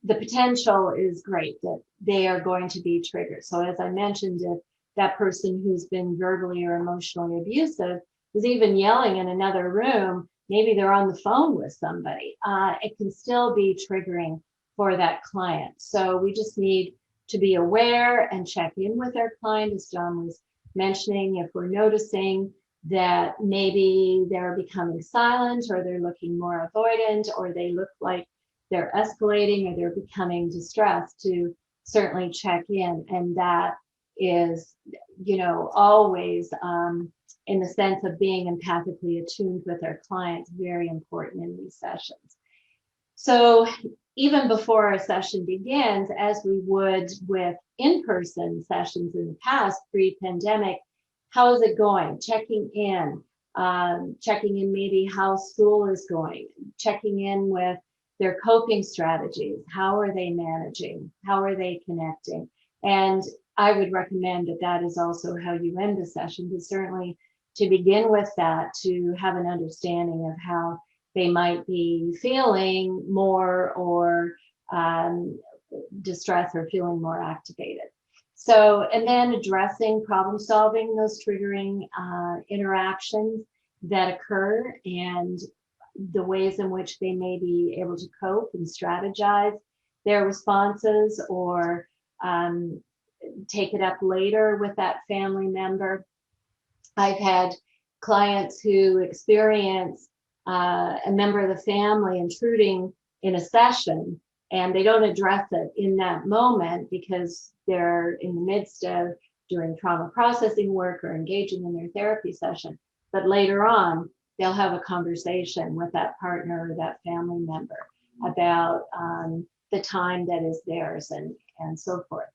C: the potential is great that they are going to be triggered. So as I mentioned, if that person who's been verbally or emotionally abusive is even yelling in another room, maybe they're on the phone with somebody, it can still be triggering for that client. So we just need to be aware and check in with our client, as John was mentioning. If we're noticing that maybe they're becoming silent, or they're looking more avoidant, or they look like they're escalating, or they're becoming distressed, to certainly check in. And that is, always in the sense of being empathically attuned with our clients, very important in these sessions. So even before a session begins, as we would with in-person sessions in the past, pre-pandemic, how is it going? Checking in maybe how school is going, checking in with their coping strategies. How are they managing? How are they connecting? And I would recommend that is also how you end the session, because certainly to begin with that, to have an understanding of how they might be feeling more or distress or feeling more activated. So, and then addressing, problem solving those triggering interactions that occur and the ways in which they may be able to cope and strategize their responses or take it up later with that family member. I've had clients who experience a member of the family intruding in a session, and they don't address it in that moment because they're in the midst of doing trauma processing work or engaging in their therapy session. But later on, they'll have a conversation with that partner or that family member about the time that is theirs and so forth.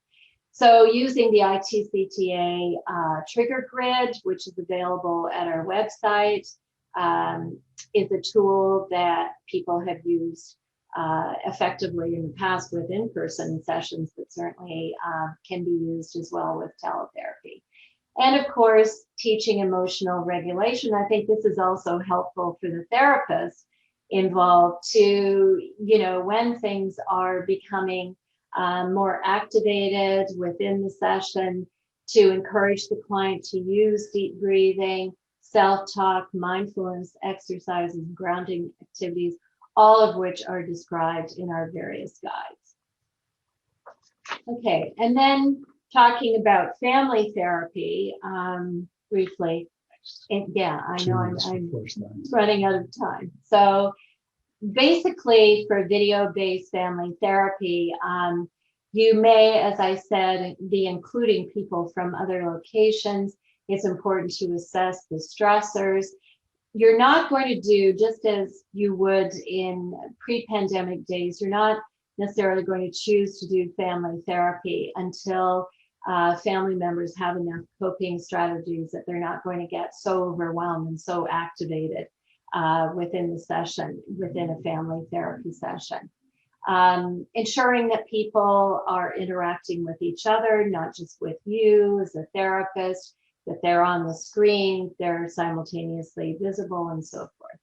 C: So using the ITCTA trigger grid, which is available at our website, is a tool that people have used effectively in the past with in-person sessions, but certainly can be used as well with teletherapy. And of course, teaching emotional regulation. I think this is also helpful for the therapist involved to, when things are becoming more activated within the session, to encourage the client to use deep breathing, self-talk, mindfulness exercises, grounding activities, all of which are described in our various guides. Okay, and then talking about family therapy briefly. And yeah, I know I'm running out of time. So basically for video-based family therapy, you may, as I said, be including people from other locations. It's important to assess the stressors. You're not going to do, just as you would in pre-pandemic days, you're not necessarily going to choose to do family therapy until family members have enough coping strategies that they're not going to get so overwhelmed and so activated within the session, within a family therapy session. Ensuring that people are interacting with each other, not just with you as a therapist, that they're on the screen, they're simultaneously visible and so forth.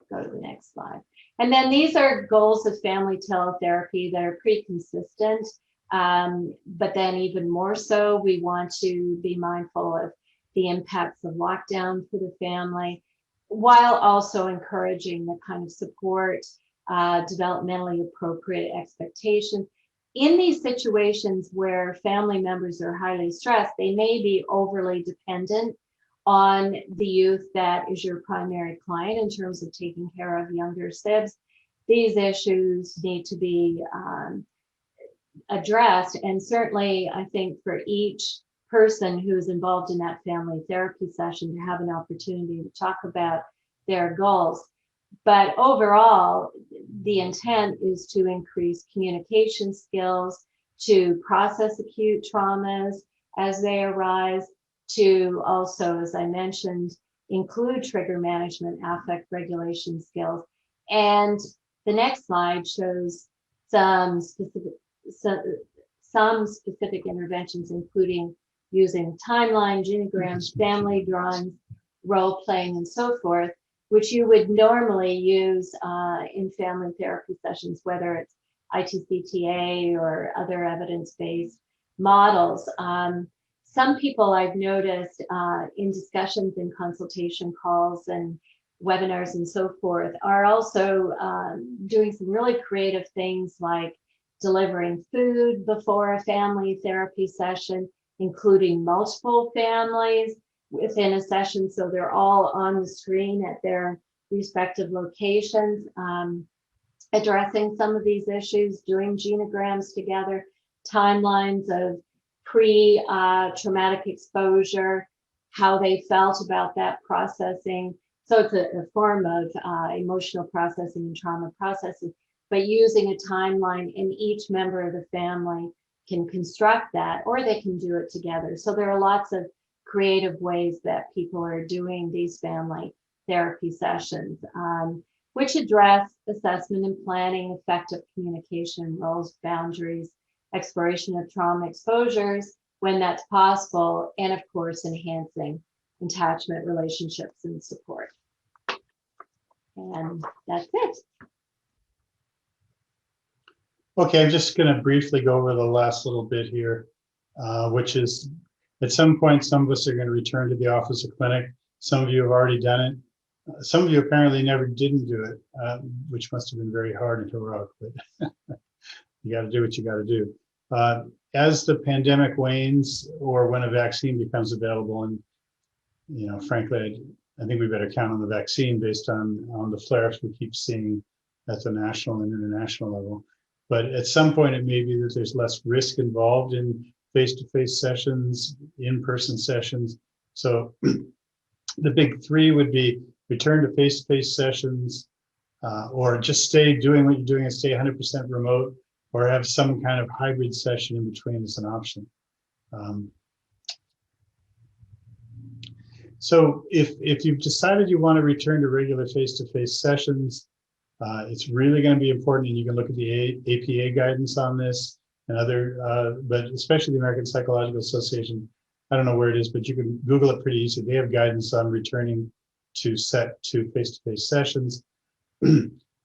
C: Go to the next slide. And then these are goals of family teletherapy that are pretty consistent, but then even more so, we want to be mindful of the impacts of lockdown for the family, while also encouraging the kind of support, developmentally appropriate expectations. In these situations where family members are highly stressed, they may be overly dependent on the youth that is your primary client in terms of taking care of younger sibs. These issues need to be addressed. And certainly, I think for each person who's involved in that family therapy session to have an opportunity to talk about their goals. But overall, the intent is to increase communication skills, to process acute traumas as they arise, to also, as I mentioned, include trigger management, affect regulation skills. And the next slide shows some specific interventions, including using timeline, genograms, family drawings, role playing, and so forth, which you would normally use in family therapy sessions, whether it's ITCTA or other evidence-based models. Some people I've noticed in discussions and consultation calls and webinars and so forth are also doing some really creative things like delivering food before a family therapy session, including multiple families within a session, so they're all on the screen at their respective locations, addressing some of these issues, doing genograms together, timelines of pre-traumatic exposure, how they felt about that processing. So it's a form of emotional processing and trauma processing, but using a timeline, and each member of the family can construct that, or they can do it together. So there are lots of creative ways that people are doing these family therapy sessions, which address assessment and planning, effective communication, roles, boundaries, exploration of trauma exposures when that's possible, and of course, enhancing attachment, relationships, and support. And that's it.
A: Okay, I'm just going to briefly go over the last little bit here, which is at some point, some of us are going to return to the office or clinic. Some of you have already done it. Some of you apparently never didn't do it, which must have been very hard and heroic, but you got to do what you got to do. As the pandemic wanes or when a vaccine becomes available, and frankly, I think we better count on the vaccine based on the flare-ups we keep seeing at the national and international level. But at some point, it may be that there's less risk involved in face-to-face sessions, in-person sessions. So the big three would be return to face-to-face sessions, or just stay doing what you're doing and stay 100% remote, or have some kind of hybrid session in between as an option. So if you've decided you want to return to regular face-to-face sessions, it's really going to be important, and you can look at the APA guidance on this and other, but especially the American Psychological Association. I don't know where it is, but you can Google it pretty easy. They have guidance on returning to face-to-face sessions.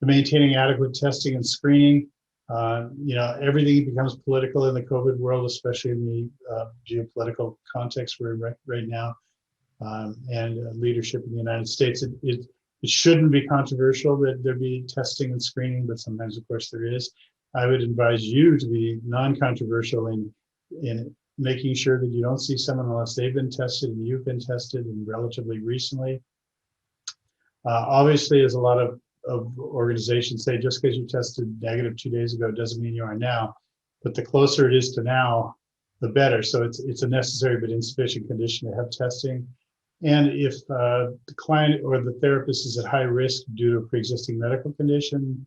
A: Maintaining adequate testing and screening. Everything becomes political in the COVID world, especially in the geopolitical context we're in right now, and leadership in the United States. It shouldn't be controversial that there be testing and screening, but sometimes, of course, there is. I would advise you to be non-controversial in making sure that you don't see someone unless they've been tested and you've been tested and relatively recently. Obviously, as a lot of organizations say, just because you tested negative 2 days ago doesn't mean you are now, but the closer it is to now, the better. So it's a necessary but insufficient condition to have testing. And if the client or the therapist is at high risk due to a pre-existing medical condition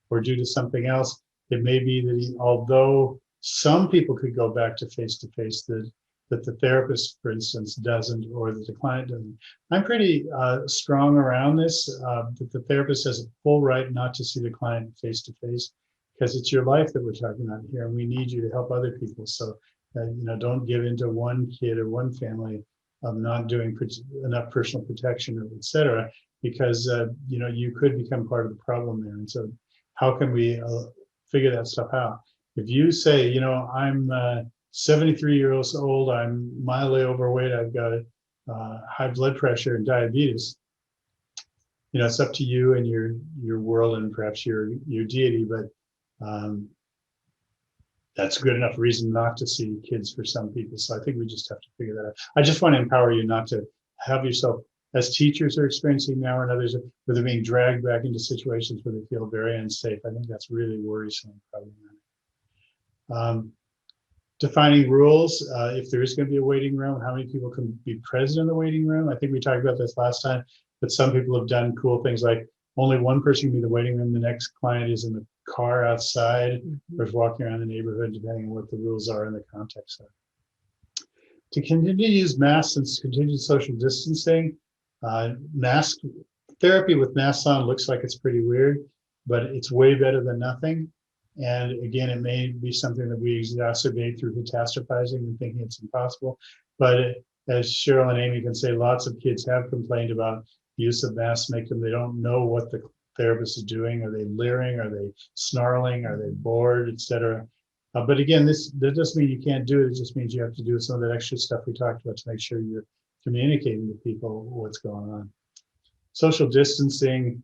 A: or due to something else, it may be that although some people could go back to face-to-face, that the therapist, for instance, doesn't, or that the client doesn't. I'm pretty strong around this, that the therapist has a full right not to see the client face-to-face, because it's your life that we're talking about here, and we need you to help other people. So, don't give into one kid or one family of not doing enough personal protection, et cetera, because, you could become part of the problem there. And so how can we figure that stuff out? If you say, I'm 73 years old, I'm mildly overweight, I've got high blood pressure and diabetes, it's up to you and your world and perhaps your deity, but that's good enough reason not to see kids for some people. So I think we just have to figure that out. I just want to empower you not to have yourself, as teachers are experiencing now and others, where they're being dragged back into situations where they feel very unsafe. I think that's really worrisome and problematic. Defining rules, if there is going to be a waiting room, how many people can be present in the waiting room? I think we talked about this last time, but some people have done cool things like only one person can be in the waiting room, the next client is in the car outside, or is walking around the neighborhood, depending on what the rules are in the context of. To continue to use masks and continue social distancing, mask therapy with masks on looks like it's pretty weird, but it's way better than nothing. And again, it may be something that we exacerbate through catastrophizing and thinking it's impossible. But as Cheryl and Amy can say, lots of kids have complained about the use of masks, they don't know what the therapist is doing. Are they leering? Are they snarling? Are they bored, etc.? But again, that doesn't mean you can't do it. It just means you have to do some of that extra stuff we talked about to make sure you're communicating to people what's going on. Social distancing,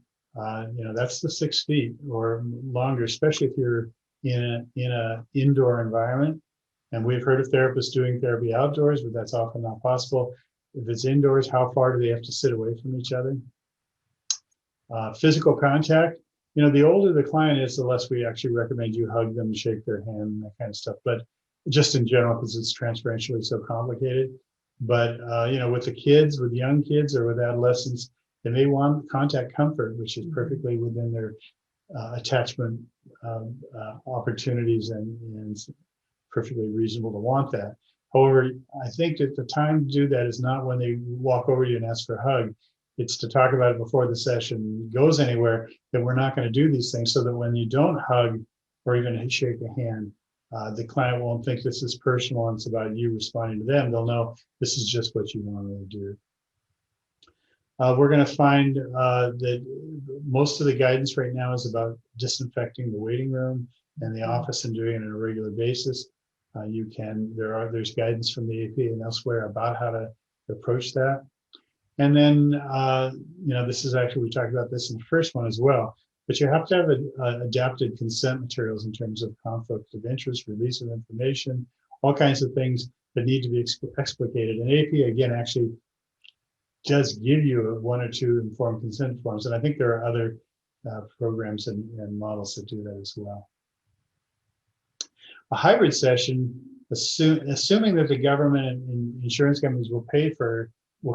A: that's the 6 feet or longer, especially if you're in an indoor environment. And we've heard of therapists doing therapy outdoors, but that's often not possible. If it's indoors, how far do they have to sit away from each other? Physical contact, the older the client is, the less we actually recommend you hug them, shake their hand, and that kind of stuff. But just in general, because it's transferentially so complicated. But, with the kids, with young kids or with adolescents, they may want contact comfort, which is perfectly within their attachment opportunities and perfectly reasonable to want that. However, I think that the time to do that is not when they walk over to you and ask for a hug. It's to talk about it before the session goes anywhere, that we're not going to do these things, so that when you don't hug or even shake a hand, the client won't think this is personal and it's about you responding to them. They'll know this is just what you normally do. We're going to find that most of the guidance right now is about disinfecting the waiting room and the office and doing it on a regular basis. There's guidance from the APA and elsewhere about how to approach that. And then, this is actually, we talked about this in the first one as well, but you have to have adapted consent materials in terms of conflict of interest, release of information, all kinds of things that need to be explicated. And APA, again, actually does give you one or two informed consent forms. And I think there are other programs and models that do that as well. A hybrid session, assuming that the government and insurance companies will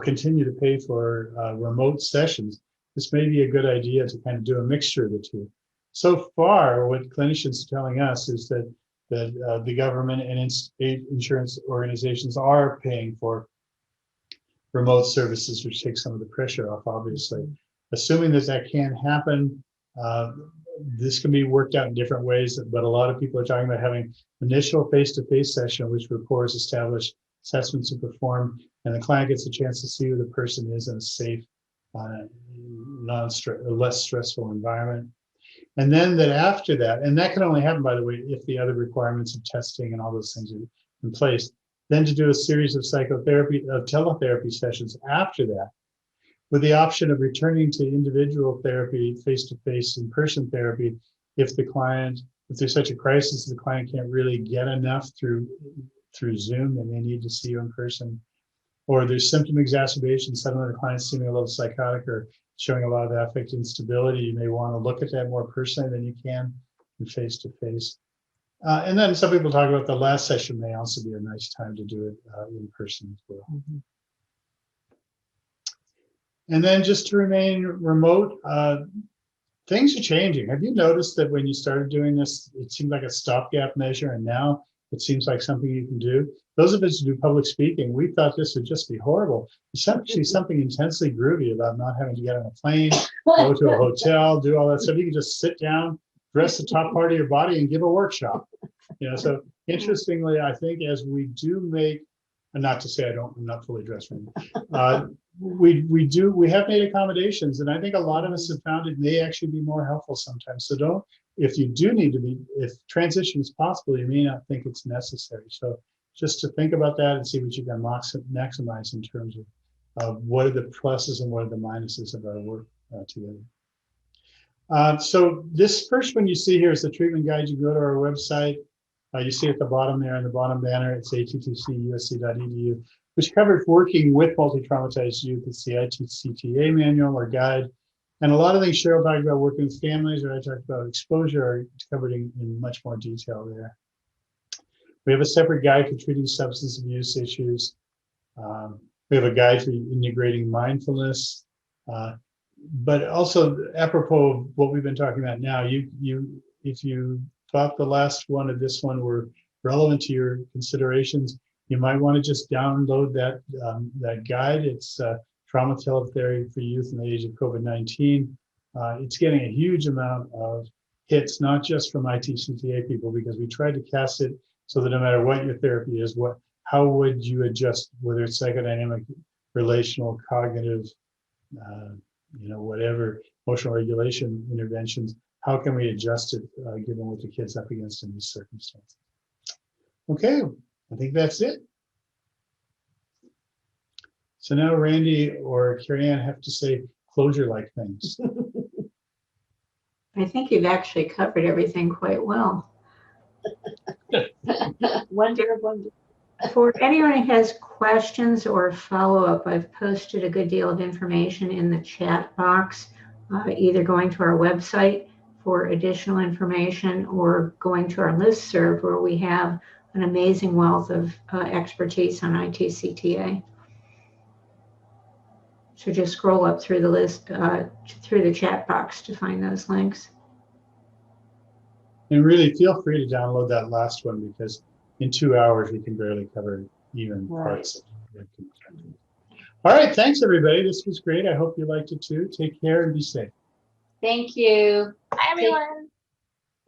A: continue to pay for remote sessions, this may be a good idea to kind of do a mixture of the two. So far, what clinicians are telling us is that the government and insurance organizations are paying for remote services, which takes some of the pressure off, obviously. Assuming that can happen, this can be worked out in different ways, but a lot of people are talking about having initial face-to-face session, which rapport is established, assessments are performed, and the client gets a chance to see who the person is in a safe, less stressful environment. And then that after that, and that can only happen, by the way, if the other requirements of testing and all those things are in place, then to do a series of teletherapy sessions after that, with the option of returning to individual therapy, face-to-face, in-person therapy, if there's such a crisis, the client can't really get enough through Zoom, and they need to see you in person, or there's symptom exacerbation, suddenly the client's seeming a little psychotic or showing a lot of affect instability, you may want to look at that more personally than you can in face-to-face. And then some people talk about the last session may also be a nice time to do it in person as well. Mm-hmm. And then just to remain remote, things are changing. Have you noticed that when you started doing this, it seemed like a stopgap measure, and now it seems like something you can do? Those of us who do public speaking, we thought this would just be horrible. It's actually something intensely groovy about not having to get on a plane, go to a hotel, do all that stuff. You can just sit down, dress the top part of your body, and give a workshop. So interestingly, I think as we do make, and not to say I'm not fully dressed right now, we have made accommodations, and I think a lot of us have found it may actually be more helpful sometimes. So if you do need to if transition is possible, you may not think it's necessary. So just to think about that and see what you can maximize in terms of what are the pluses and what are the minuses of our work together. So this first one you see here is the treatment guide. You go to our website. You see at the bottom there, in the bottom banner, it's ATTC, USC.edu, which covers working with multi-traumatized youth. It's the ITCTA manual or guide. And a lot of things Cheryl talked about working with families, or I talked about exposure, are covered in much more detail there. We have a separate guide for treating substance abuse issues. We have a guide for integrating mindfulness. But also, apropos of what we've been talking about now, if you thought the last one and this one were relevant to your considerations, you might want to just download that guide. It's Trauma Teletherapy for Youth in the Age of COVID-19. It's getting a huge amount of hits, not just from ITCTA people, because we tried to cast it so that no matter what your therapy is, how would you adjust, whether it's psychodynamic, relational, cognitive, whatever, emotional regulation interventions, how can we adjust it given what the kid's up against in these circumstances? Okay, I think that's it. So now Randy or Carrie Ann have to say closure-like things.
B: I think you've actually covered everything quite well.
C: Wonder.
B: For anyone who has questions or follow-up, I've posted a good deal of information in the chat box, either going to our website for additional information or going to our listserv, where we have an amazing wealth of expertise on ITCTA. So just scroll up through the list, through the chat box to find those links.
A: And really feel free to download that last one, because in 2 hours we can barely cover even parts of it. All right, thanks everybody. This was great. I hope you liked it too. Take care and be safe.
C: Thank you.
D: Bye, everyone.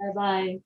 C: Bye-bye.